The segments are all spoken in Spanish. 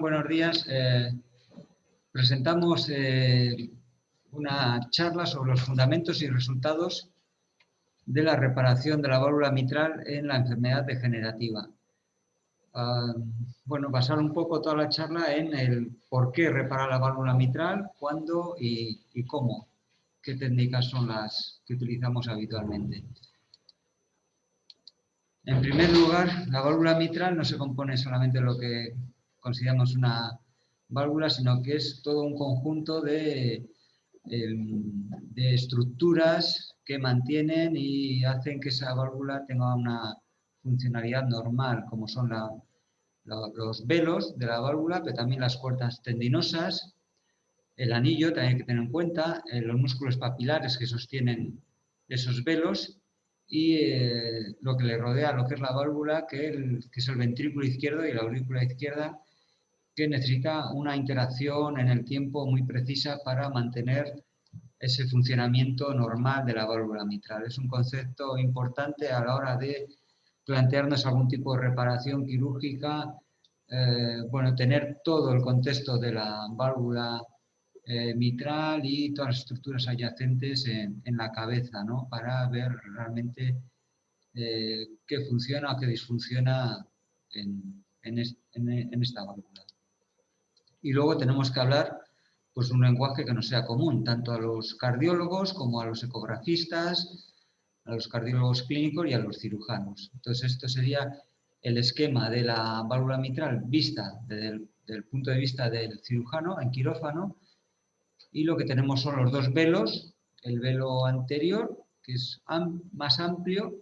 buenos días. Presentamos una charla sobre los fundamentos y resultados de la reparación de la válvula mitral en la enfermedad degenerativa. Bueno, basar un poco toda la charla en el por qué reparar la válvula mitral, cuándo y cómo, qué técnicas son las que utilizamos habitualmente. En primer lugar, la válvula mitral no se compone solamente de lo que consideramos una válvula, sino que es todo un conjunto de estructuras que mantienen y hacen que esa válvula tenga una funcionalidad normal, como son los velos de la válvula, pero también las cuerdas tendinosas, el anillo, también hay que tener en cuenta, los músculos papilares que sostienen esos velos y lo que le rodea, lo que es la válvula, que es el ventrículo izquierdo y la aurícula izquierda, que necesita una interacción en el tiempo muy precisa para mantener ese funcionamiento normal de la válvula mitral. Es un concepto importante a la hora de plantearnos algún tipo de reparación quirúrgica, bueno, tener todo el contexto de la válvula mitral y todas las estructuras adyacentes en la cabeza, ¿no? Para ver realmente qué funciona o qué disfunciona en esta válvula. Y luego tenemos que hablar pues, un lenguaje que nos sea común, tanto a los cardiólogos como a los ecografistas, a los cardiólogos clínicos y a los cirujanos. Entonces, esto sería el esquema de la válvula mitral vista desde el punto de vista del cirujano en quirófano. Y lo que tenemos son los dos velos, el velo anterior, que es más amplio,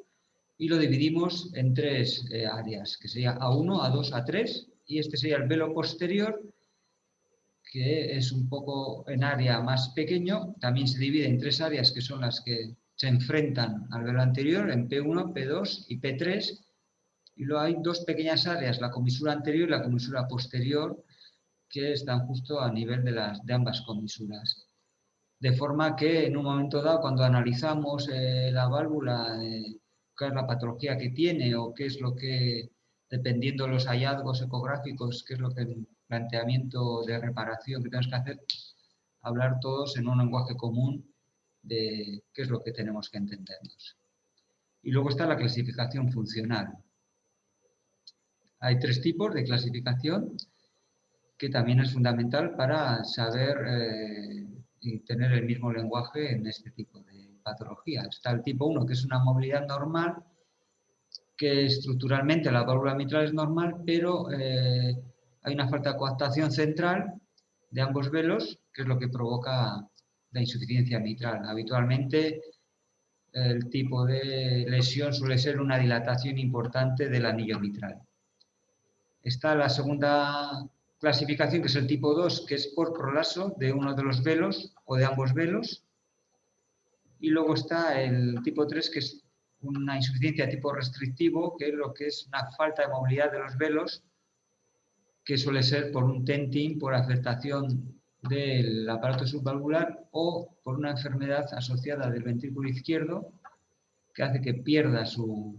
y lo dividimos en tres áreas, que sería A1, A2, A3, y este sería el velo posterior, que es un poco en área más pequeño. También se divide en tres áreas que son las que se enfrentan al velo anterior, en P1, P2 y P3, y luego hay dos pequeñas áreas, la comisura anterior y la comisura posterior, que están justo a nivel de ambas comisuras. De forma que en un momento dado, cuando analizamos la válvula, qué es la patología que tiene o qué es lo que, dependiendo de los hallazgos ecográficos, qué es lo que el planteamiento de reparación que tenemos que hacer, hablar todos en un lenguaje común de qué es lo que tenemos que entendernos. Y luego está la clasificación funcional. Hay tres tipos de clasificación que también es fundamental para saber y tener el mismo lenguaje en este tipo de patología. Está el tipo 1, que es una movilidad normal, que estructuralmente la válvula mitral es normal, pero hay una falta de coaptación central de ambos velos, que es lo que provoca la insuficiencia mitral. Habitualmente el tipo de lesión suele ser una dilatación importante del anillo mitral. Está la segunda clasificación, que es el tipo 2, que es por prolaso de uno de los velos o de ambos velos. Y luego está el tipo 3, que es una insuficiencia de tipo restrictivo, que es lo que es una falta de movilidad de los velos, que suele ser por un tenting, por afectación del aparato subvalvular o por una enfermedad asociada del ventrículo izquierdo, que hace que pierda su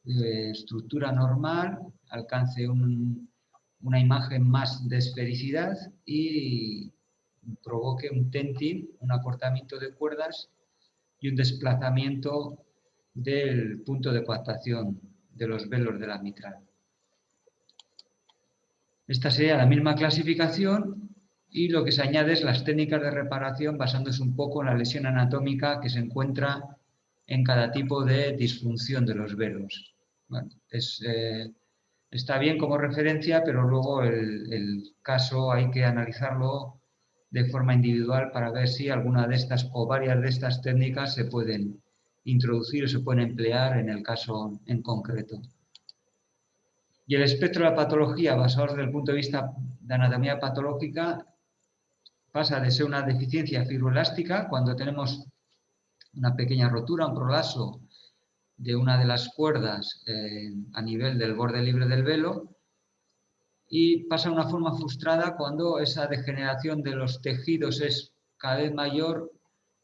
estructura normal, alcance una imagen más de esfericidad y provoque un tenting, un acortamiento de cuerdas y un desplazamiento del punto de coaptación de los velos de la mitral. Esta sería la misma clasificación y lo que se añade es las técnicas de reparación basándose un poco en la lesión anatómica que se encuentra en cada tipo de disfunción de los velos. Bueno, está bien como referencia, pero luego el caso hay que analizarlo de forma individual para ver si alguna de estas o varias de estas técnicas se pueden introducir o se pueden emplear en el caso en concreto. Y el espectro de la patología, basado desde el punto de vista de anatomía patológica, pasa de ser una deficiencia fibroelástica, cuando tenemos una pequeña rotura, un prolaso de una de las cuerdas a nivel del borde libre del velo, y pasa de una forma frustrada cuando esa degeneración de los tejidos es cada vez mayor,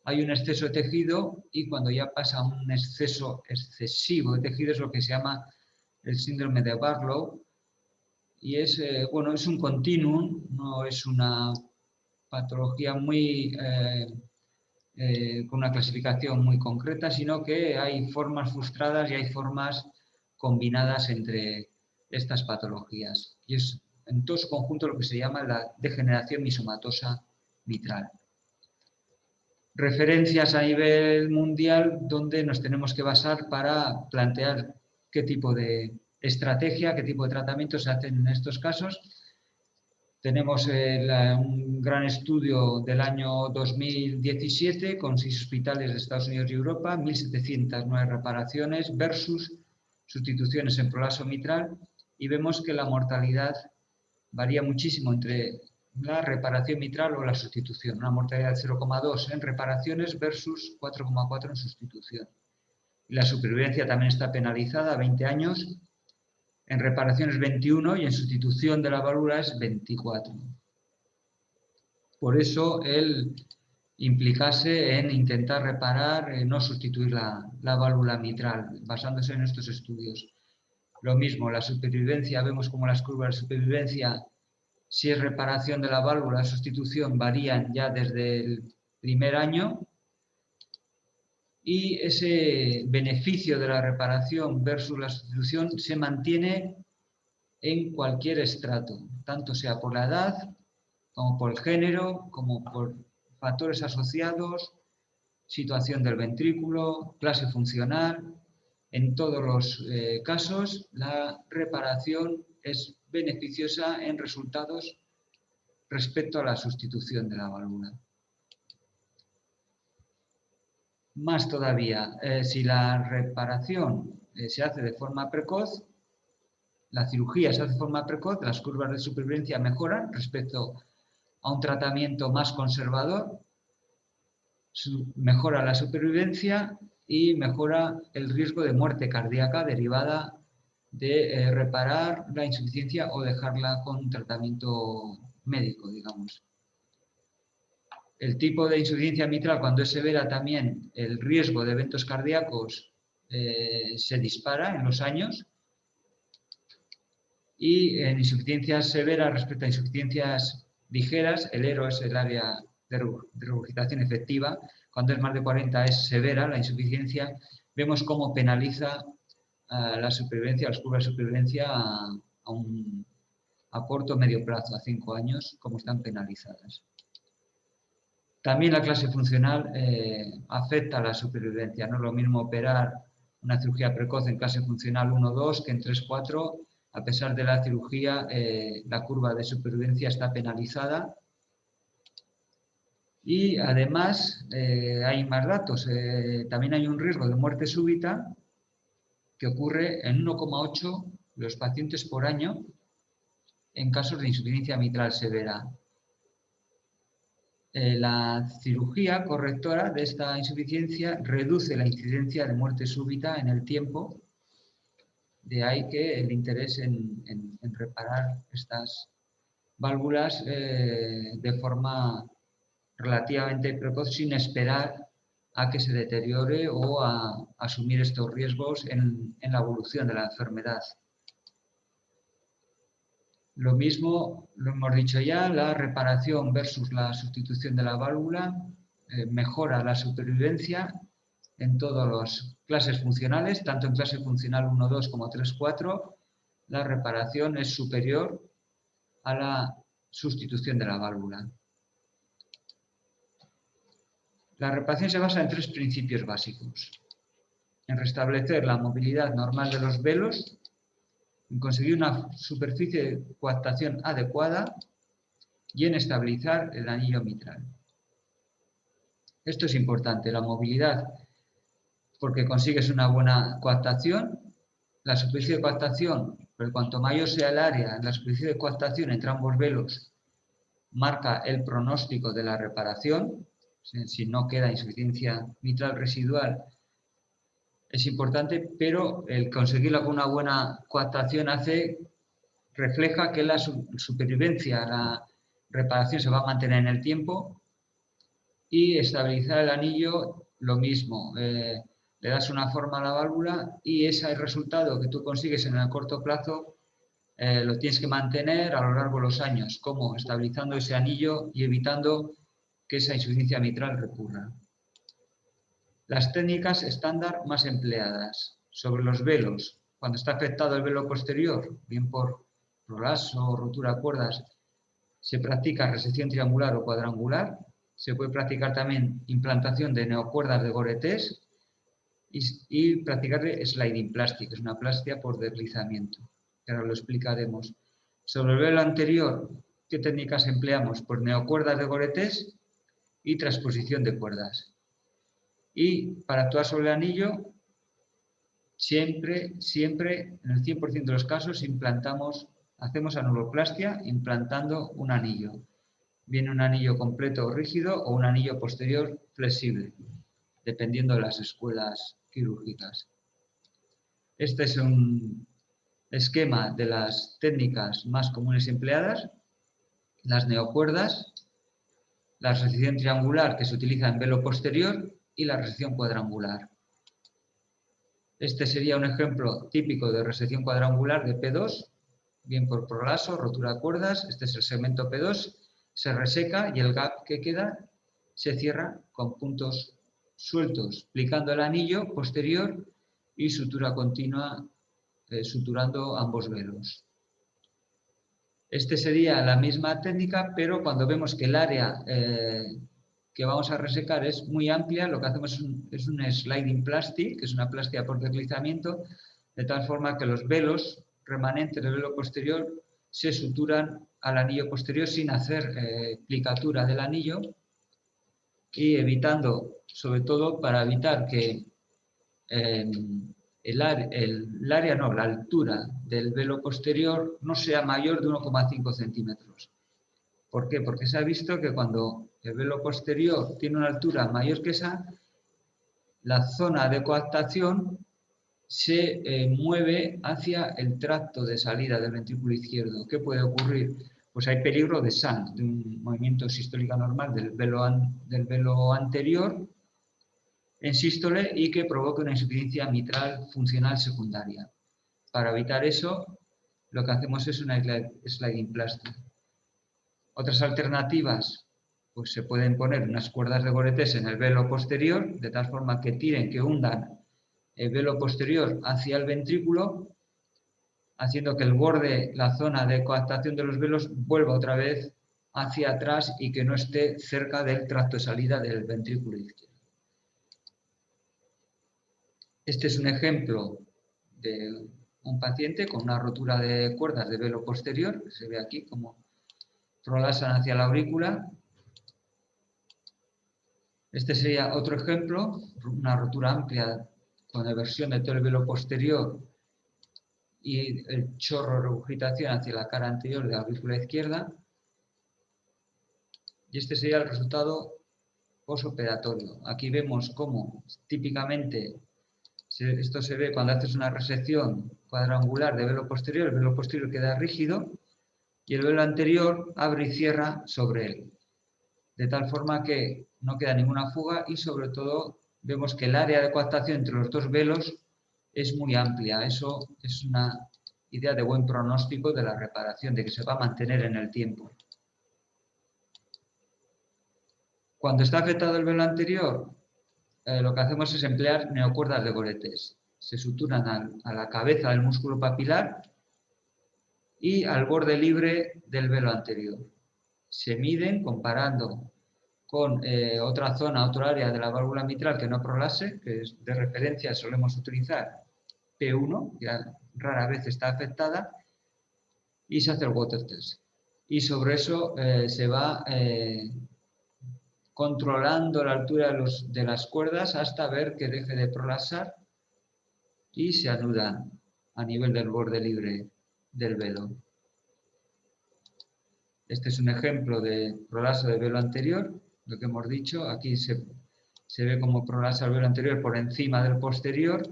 hay un exceso de tejido, y cuando ya pasa un exceso excesivo de tejido es lo que se llama el síndrome de Barlow, y es, bueno, es un continuum, no es una patología con una clasificación muy concreta, sino que hay formas frustradas y hay formas combinadas entre estas patologías. Y es en todo su conjunto lo que se llama la degeneración misomatosa mitral. Referencias a nivel mundial donde nos tenemos que basar para plantear qué tipo de estrategia, qué tipo de tratamiento se hacen en estos casos. Tenemos un gran estudio del año 2017 con 6 hospitales de Estados Unidos y Europa, 1.709 reparaciones versus sustituciones en prolapso mitral, y vemos que la mortalidad varía muchísimo entre la reparación mitral o la sustitución. Una mortalidad de 0,2 en reparaciones versus 4,4 en sustitución. Y la supervivencia también está penalizada a 20 años. En reparación es 21 y en sustitución de la válvula es 24. Por eso el implicarse en intentar reparar, no sustituir la válvula mitral, basándose en estos estudios. Lo mismo, la supervivencia, vemos como las curvas de supervivencia, si es reparación de la válvula, sustitución, varían ya desde el primer año. Y ese beneficio de la reparación versus la sustitución se mantiene en cualquier estrato, tanto sea por la edad, como por el género, como por factores asociados, situación del ventrículo, clase funcional. En todos los casos, la reparación es beneficiosa en resultados respecto a la sustitución de la válvula. Más todavía, si la reparación se hace de forma precoz, la cirugía se hace de forma precoz, las curvas de supervivencia mejoran respecto a un tratamiento más conservador, mejora la supervivencia y mejora el riesgo de muerte cardíaca derivada de reparar la insuficiencia o dejarla con tratamiento médico, digamos. El tipo de insuficiencia mitral, cuando es severa, también el riesgo de eventos cardíacos se dispara en los años. Y en insuficiencias severas respecto a insuficiencias ligeras, el ERO es el área de regurgitación efectiva. Cuando es más de 40 es severa la insuficiencia. Vemos cómo penaliza la supervivencia, las curvas de supervivencia a corto o medio plazo, a 5 años, como están penalizadas. También la clase funcional afecta a la supervivencia. No es lo mismo operar una cirugía precoz en clase funcional 1-2 que en 3-4. A pesar de la cirugía, la curva de supervivencia está penalizada. Y además hay más datos. También hay un riesgo de muerte súbita que ocurre en 1,8 de los pacientes por año en casos de insuficiencia mitral severa. La cirugía correctora de esta insuficiencia reduce la incidencia de muerte súbita en el tiempo. De ahí que el interés en reparar estas válvulas de forma relativamente precoz, sin esperar a que se deteriore o a asumir estos riesgos en la evolución de la enfermedad. Lo mismo, lo hemos dicho ya, la reparación versus la sustitución de la válvula mejora la supervivencia en todas las clases funcionales, tanto en clase funcional 1-2 como 3-4, la reparación es superior a la sustitución de la válvula. La reparación se basa en 3 principios básicos. En restablecer la movilidad normal de los velos, en conseguir una superficie de coaptación adecuada y en estabilizar el anillo mitral. Esto es importante, la movilidad, porque consigues una buena coaptación. La superficie de coaptación, pero cuanto mayor sea el área, la superficie de coaptación entre ambos velos marca el pronóstico de la reparación. Si no queda insuficiencia mitral residual, es importante, pero el conseguirlo con una buena coaptación refleja que la supervivencia, la reparación se va a mantener en el tiempo. Y estabilizar el anillo, lo mismo. Le das una forma a la válvula y ese resultado que tú consigues en el corto plazo lo tienes que mantener a lo largo de los años, como estabilizando ese anillo y evitando que esa insuficiencia mitral recurra. Las técnicas estándar más empleadas sobre los velos. Cuando está afectado el velo posterior, bien por prolaso o rotura de cuerdas, se practica resección triangular o cuadrangular. Se puede practicar también implantación de neocuerdas de Gore-Tex y practicar sliding plastic, que es una plastia por deslizamiento, que ahora lo explicaremos. Sobre el velo anterior, ¿qué técnicas empleamos? Pues neocuerdas de Gore-Tex y transposición de cuerdas. Y para actuar sobre el anillo, siempre, en el 100% de los casos, hacemos anuloplastia implantando un anillo. Viene un anillo completo rígido o un anillo posterior flexible, dependiendo de las escuelas quirúrgicas. Este es un esquema de las técnicas más comunes empleadas: las neocuerdas, la resección triangular, que se utiliza en velo posterior, y la resección cuadrangular. Este sería un ejemplo típico de resección cuadrangular de P2, bien por prolaso, rotura de cuerdas. Este es el segmento P2, se reseca y el gap que queda se cierra con puntos sueltos, aplicando el anillo posterior y sutura continua, suturando ambos velos. Este sería la misma técnica, pero cuando vemos que el área que vamos a resecar es muy amplia, lo que hacemos es un sliding plastic, que es una plastia por deslizamiento, de tal forma que los velos remanentes del velo posterior se suturan al anillo posterior sin hacer plicatura del anillo, y evitando, sobre todo para evitar que la altura del velo posterior no sea mayor de 1,5 centímetros. ¿Por qué? Porque se ha visto que cuando el velo posterior tiene una altura mayor que esa, la zona de coaptación se mueve hacia el tracto de salida del ventrículo izquierdo. ¿Qué puede ocurrir? Pues hay peligro de SANS, de un movimiento sistólico normal del velo anterior en sístole y que provoque una insuficiencia mitral funcional secundaria. Para evitar eso, lo que hacemos es una sliding plastic. Otras alternativas, pues se pueden poner unas cuerdas de Gore-Tex en el velo posterior, de tal forma que tiren, que hundan el velo posterior hacia el ventrículo, haciendo que el borde, la zona de coaptación de los velos, vuelva otra vez hacia atrás y que no esté cerca del tracto de salida del ventrículo izquierdo. Este es un ejemplo de un paciente con una rotura de cuerdas de velo posterior, que se ve aquí como prolasan hacia la aurícula. Este sería otro ejemplo, una rotura amplia con eversión de todo el velo posterior y el chorro de regurgitación hacia la cara anterior de la aurícula izquierda. Y este sería el resultado posoperatorio. Aquí vemos cómo típicamente esto se ve cuando haces una resección cuadrangular de velo posterior. El velo posterior queda rígido y el velo anterior abre y cierra sobre él, de tal forma que no queda ninguna fuga y sobre todo vemos que el área de coaptación entre los dos velos es muy amplia. Eso es una idea de buen pronóstico de la reparación, de que se va a mantener en el tiempo. Cuando está afectado el velo anterior, lo que hacemos es emplear neocuerdas de Gore-Tex. Se suturan a la cabeza del músculo papilar y al borde libre del velo anterior. Se miden comparando con otra zona, otro área de la válvula mitral que no prolase, que es de referencia, solemos utilizar P1, que rara vez está afectada, y se hace el water test. Y sobre eso se va controlando la altura de las cuerdas hasta ver que deje de prolasar y se anudan a nivel del borde libre del velo. Este es un ejemplo de prolaso del velo anterior, lo que hemos dicho. Aquí se ve como prolasa el velo anterior por encima del posterior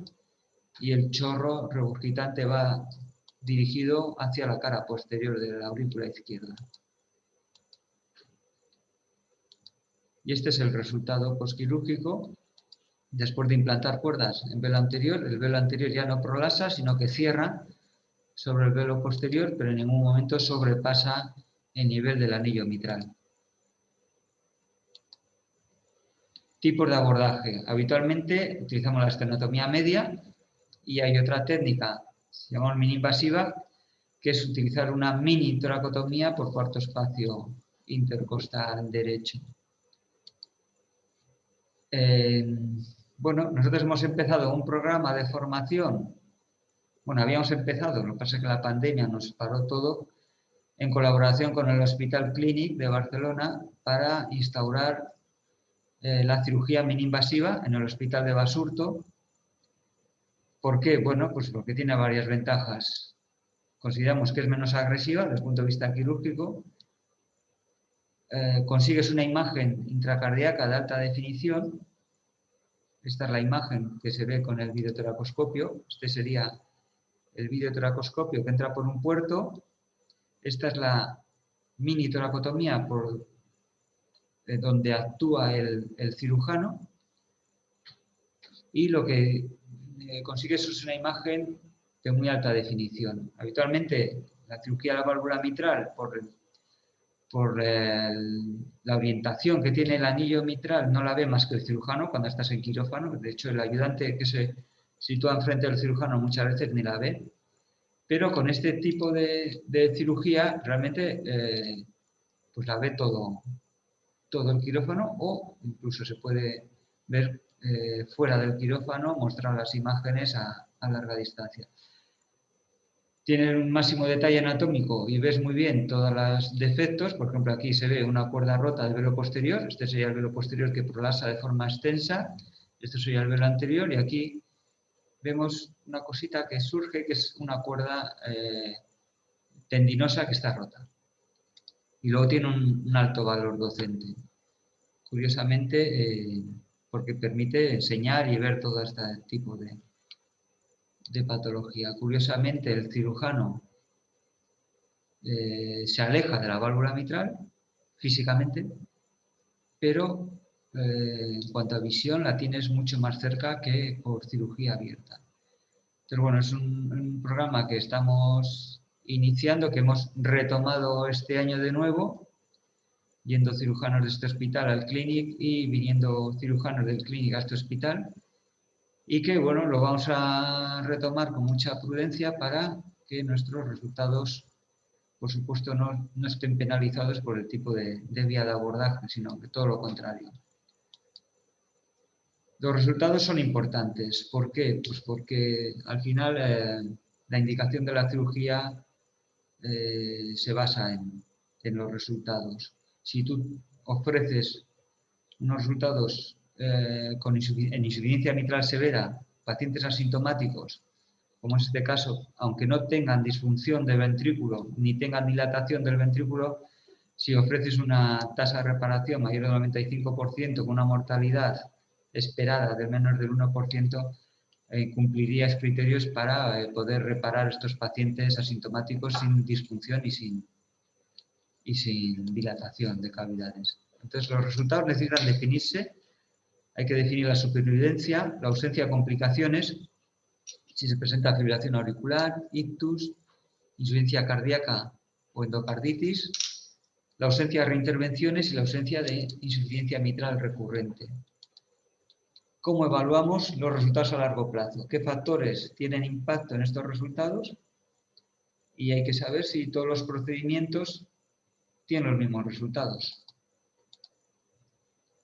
y el chorro regurgitante va dirigido hacia la cara posterior de la aurícula izquierda. Y este es el resultado postquirúrgico. Después de implantar cuerdas en velo anterior, el velo anterior ya no prolasa, sino que cierra sobre el velo posterior, pero en ningún momento sobrepasa el nivel del anillo mitral. Tipos de abordaje. Habitualmente utilizamos la estenotomía media y hay otra técnica, se llama mini invasiva, que es utilizar una mini toracotomía por cuarto espacio intercostal derecho. Bueno, nosotros hemos empezado un programa de formación. Bueno, habíamos empezado, lo que pasa es que la pandemia nos paró todo, en colaboración con el Hospital Clínic de Barcelona para instaurar la cirugía mini-invasiva en el Hospital de Basurto. ¿Por qué? Bueno, pues porque tiene varias ventajas. Consideramos que es menos agresiva desde el punto de vista quirúrgico. Consigues una imagen intracardíaca de alta definición. Esta es la imagen que se ve con el videotoracoscopio. Este sería el videotoracoscopio que entra por un puerto. Esta es la mini toracotomía por donde actúa el cirujano. Y lo que consigues es una imagen de muy alta definición. Habitualmente la cirugía de la válvula mitral, por la orientación que tiene el anillo mitral, no la ve más que el cirujano cuando estás en quirófano. De hecho, el ayudante que se sitúa enfrente del cirujano muchas veces ni la ve. Pero con este tipo de cirugía realmente pues la ve todo el quirófano, o incluso se puede ver fuera del quirófano, mostrar las imágenes a larga distancia. Tiene un máximo detalle anatómico y ves muy bien todos los defectos. Por ejemplo, aquí se ve una cuerda rota del velo posterior. Este sería el velo posterior que prolapsa de forma extensa. Esto sería el velo anterior y aquí vemos una cosita que surge, que es una cuerda tendinosa que está rota. Y luego tiene un alto valor docente. Curiosamente, porque permite enseñar y ver todo este tipo de patología. Curiosamente, el cirujano se aleja de la válvula mitral físicamente, pero en cuanto a visión la tienes mucho más cerca que por cirugía abierta. Entonces, bueno, es un programa que estamos iniciando, que hemos retomado este año de nuevo, yendo cirujanos de este hospital al Clínic y viniendo cirujanos del Clínic a este hospital, y que, bueno, lo vamos a retomar con mucha prudencia para que nuestros resultados, por supuesto, no estén penalizados por el tipo de vía de abordaje, sino que todo lo contrario. Los resultados son importantes. ¿Por qué? Pues porque al final la indicación de la cirugía se basa en los resultados. Si tú ofreces unos resultados en insuficiencia mitral severa, pacientes asintomáticos, como es este caso, aunque no tengan disfunción del ventrículo ni tengan dilatación del ventrículo, si ofreces una tasa de reparación mayor del 95% con una mortalidad esperada de menos del 1%, cumplirías criterios para poder reparar estos pacientes asintomáticos sin disfunción y sin dilatación de cavidades. Entonces, los resultados necesitan definirse. Hay que definir la supervivencia, la ausencia de complicaciones, si se presenta fibrilación auricular, ictus, insuficiencia cardíaca o endocarditis, la ausencia de reintervenciones y la ausencia de insuficiencia mitral recurrente. ¿Cómo evaluamos los resultados a largo plazo? ¿Qué factores tienen impacto en estos resultados? Y hay que saber si todos los procedimientos tienen los mismos resultados.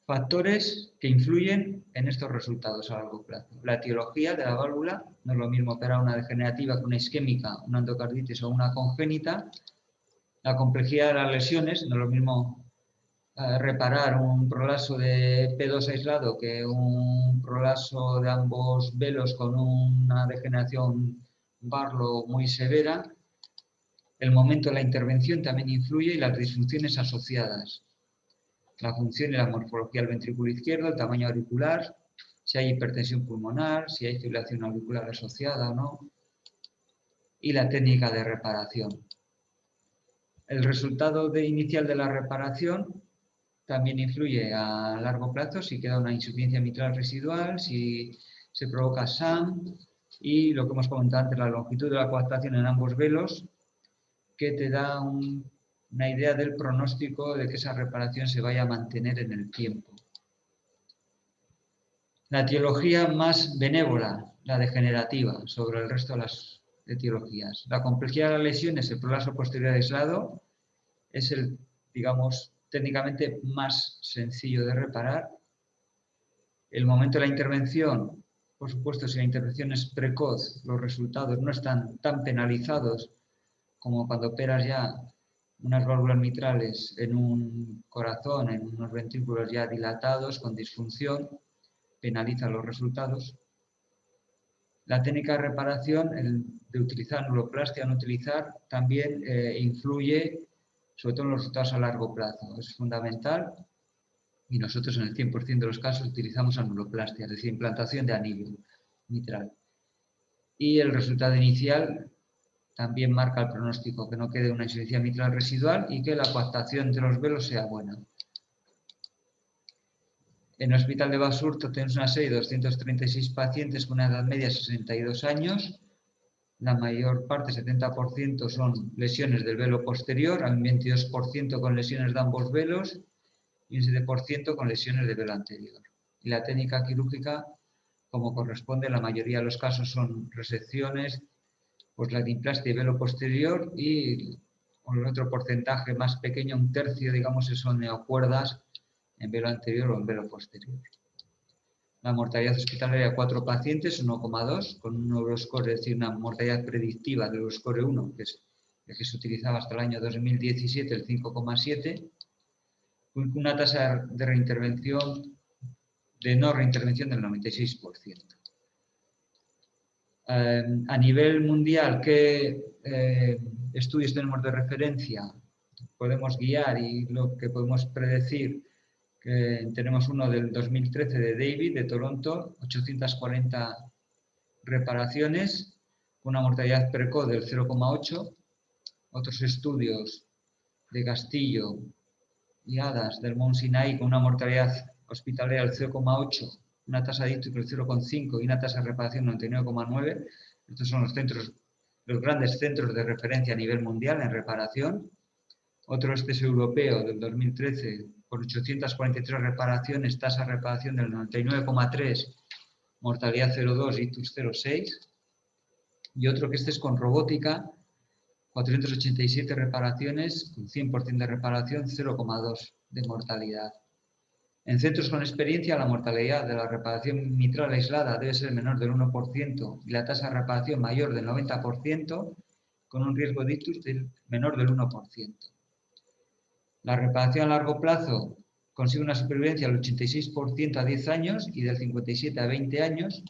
Factores que influyen en estos resultados a largo plazo. La etiología de la válvula, no es lo mismo operar una degenerativa que una isquémica, una endocarditis o una congénita. La complejidad de las lesiones, no es lo mismo reparar un prolapso de P2 aislado que un prolapso de ambos velos con una degeneración Barlow muy severa. El momento de la intervención también influye y las disfunciones asociadas. La función y la morfología del ventrículo izquierdo, el tamaño auricular, si hay hipertensión pulmonar, si hay fibrilación auricular asociada o no, y la técnica de reparación. El resultado inicial de la reparación también influye a largo plazo, si queda una insuficiencia mitral residual, si se provoca SAM, y lo que hemos comentado antes, la longitud de la coaptación en ambos velos, que te da una idea del pronóstico de que esa reparación se vaya a mantener en el tiempo. La etiología más benévola, la degenerativa, sobre el resto de las etiologías. La complejidad de las lesiones, el prolazo posterior aislado, es el, digamos, técnicamente más sencillo de reparar. El momento de la intervención, por supuesto, si la intervención es precoz, los resultados no están tan penalizados como cuando operas ya unas válvulas mitrales en un corazón, en unos ventrículos ya dilatados, con disfunción, penaliza los resultados. La técnica de reparación, el de utilizar anuloplastia o no utilizar, también influye sobre todo en los resultados a largo plazo. Es fundamental y nosotros en el 100% de los casos utilizamos anuloplastia, es decir, implantación de anillo mitral. Y el resultado inicial también marca el pronóstico, que no quede una insuficiencia mitral residual y que la coaptación de los velos sea buena. En el Hospital de Basurto tenemos una serie de 236 pacientes con una edad media de 62 años. La mayor parte, 70%, son lesiones del velo posterior, hay un 22% con lesiones de ambos velos y un 7% con lesiones del velo anterior. Y la técnica quirúrgica, como corresponde, en la mayoría de los casos son resecciones, pues la dimplastia y velo posterior, y con el otro porcentaje más pequeño, un tercio, digamos, son neocuerdas en velo anterior o en velo posterior. La mortalidad hospitalaria, 4 pacientes, 1,2, con un Euroscore, es decir, una mortalidad predictiva del Euroscore 1, que es el que se utilizaba hasta el año 2017, el 5,7, una tasa de reintervención, de no reintervención del 96%. A nivel mundial, ¿qué estudios tenemos de referencia? Podemos guiar y lo que podemos predecir, que tenemos uno del 2013 de David, de Toronto, 840 reparaciones, con una mortalidad precoz del 0,8. Otros estudios de Castillo y Hadas del Mount Sinai con una mortalidad hospitalaria del 0,8, una tasa de ictus del 0,5 y una tasa de reparación del 99,9. Estos son los grandes centros de referencia a nivel mundial en reparación. Otro es europeo del 2013 con 843 reparaciones, tasa de reparación del 99,3, mortalidad 0,2, ictus 0,6. Y otro que es con robótica, 487 reparaciones, con 100% de reparación, 0,2 de mortalidad. En centros con experiencia, la mortalidad de la reparación mitral aislada debe ser menor del 1% y la tasa de reparación mayor del 90%, con un riesgo de ictus menor del 1%. La reparación a largo plazo consigue una supervivencia del 86% a 10 años y del 57% a 20 años,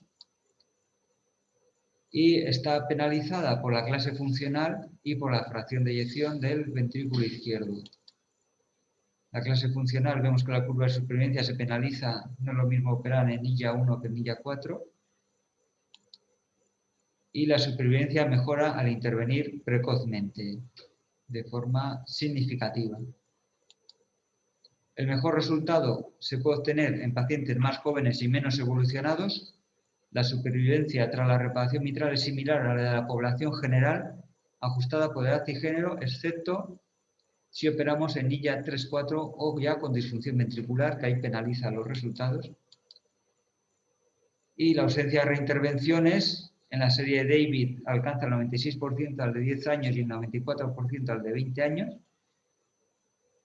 y está penalizada por la clase funcional y por la fracción de eyección del ventrículo izquierdo. La clase funcional, vemos que la curva de supervivencia se penaliza, no es lo mismo operar en NILLA 1 que en NILLA 4, y la supervivencia mejora al intervenir precozmente, de forma significativa. El mejor resultado se puede obtener en pacientes más jóvenes y menos evolucionados. La supervivencia tras la reparación mitral es similar a la de la población general, ajustada por edad y género, excepto si operamos en NILLA 3-4 o ya con disfunción ventricular, que ahí penaliza los resultados. Y la ausencia de reintervenciones en la serie de David alcanza el 96% al de 10 años y el 94% al de 20 años.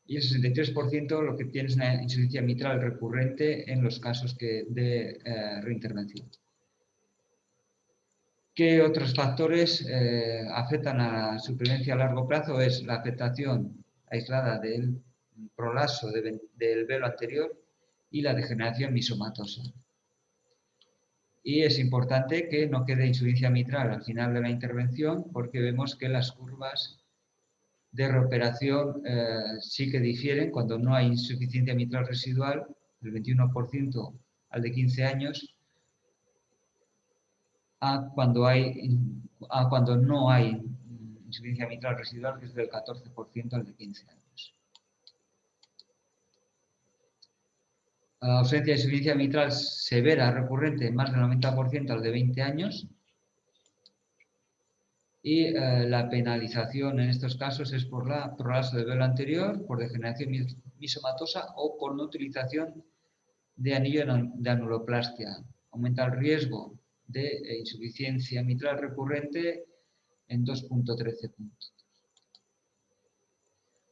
Y el 63% lo que tiene es una insuficiencia mitral recurrente en los casos de reintervención. ¿Qué otros factores afectan a la supervivencia a largo plazo? Es la afectación aislada del prolaso del velo anterior y la degeneración misomatosa. Y es importante que no quede insuficiencia mitral al final de la intervención, porque vemos que las curvas de reoperación sí que difieren cuando no hay insuficiencia mitral residual, del 21% al de 15 años, a cuando no hay insuficiencia mitral residual, que es del 14% al de 15 años. La ausencia de insuficiencia mitral severa recurrente, más del 90% al de 20 años, Y la penalización en estos casos es por prolazo de velo anterior, por degeneración misomatosa o por no utilización de anillo de anuloplastia. Aumenta el riesgo de insuficiencia mitral recurrente en 2.13 puntos.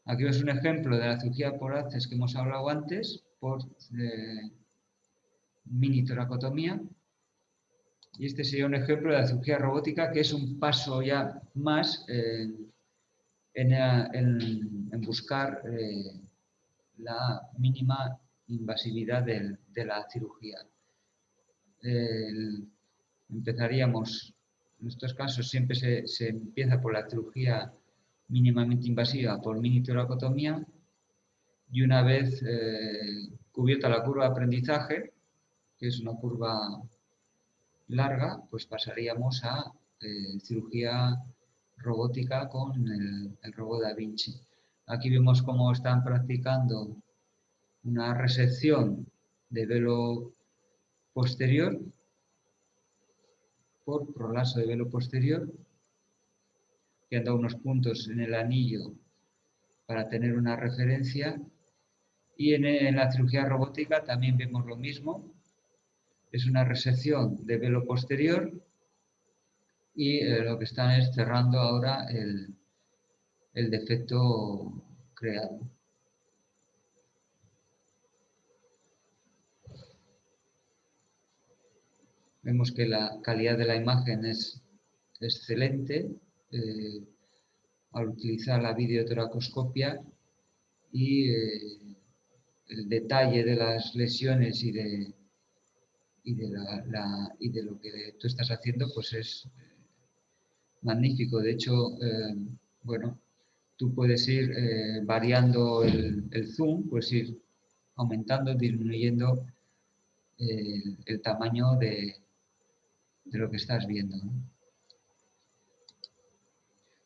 Aquí es un ejemplo de la cirugía por ACES que hemos hablado antes, por mini toracotomía. Y este sería un ejemplo de la cirugía robótica, que es un paso ya más en buscar la mínima invasividad de la cirugía. Empezaríamos, en estos casos siempre se empieza por la cirugía mínimamente invasiva, por mini toracotomía, y una vez cubierta la curva de aprendizaje, que es una curva larga, pues pasaríamos a cirugía robótica con el robot Da Vinci. Aquí vemos cómo están practicando una resección de velo posterior por prolazo de velo posterior, que han dado unos puntos en el anillo para tener una referencia. Y en la cirugía robótica también vemos lo mismo. Es una resección de velo posterior y lo que están es cerrando ahora el defecto creado. Vemos que la calidad de la imagen es excelente al utilizar la videotoracoscopia y el detalle de las lesiones y de lo que tú estás haciendo pues es magnífico. De hecho, bueno, tú puedes ir variando el zoom, puedes ir aumentando, disminuyendo el tamaño de lo que estás viendo, ¿no?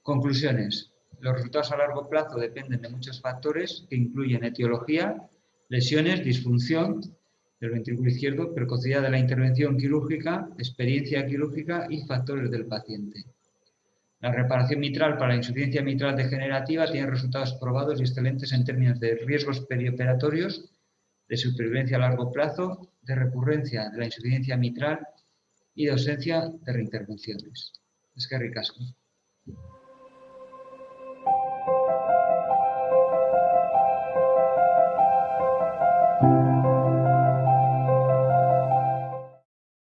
Conclusiones. Los resultados a largo plazo dependen de muchos factores que incluyen etiología, lesiones, disfunción del ventrículo izquierdo, precocidad de la intervención quirúrgica, experiencia quirúrgica y factores del paciente. La reparación mitral para la insuficiencia mitral degenerativa tiene resultados probados y excelentes en términos de riesgos perioperatorios, de supervivencia a largo plazo, de recurrencia de la insuficiencia mitral y de ausencia de reintervenciones. Eskerrik asko.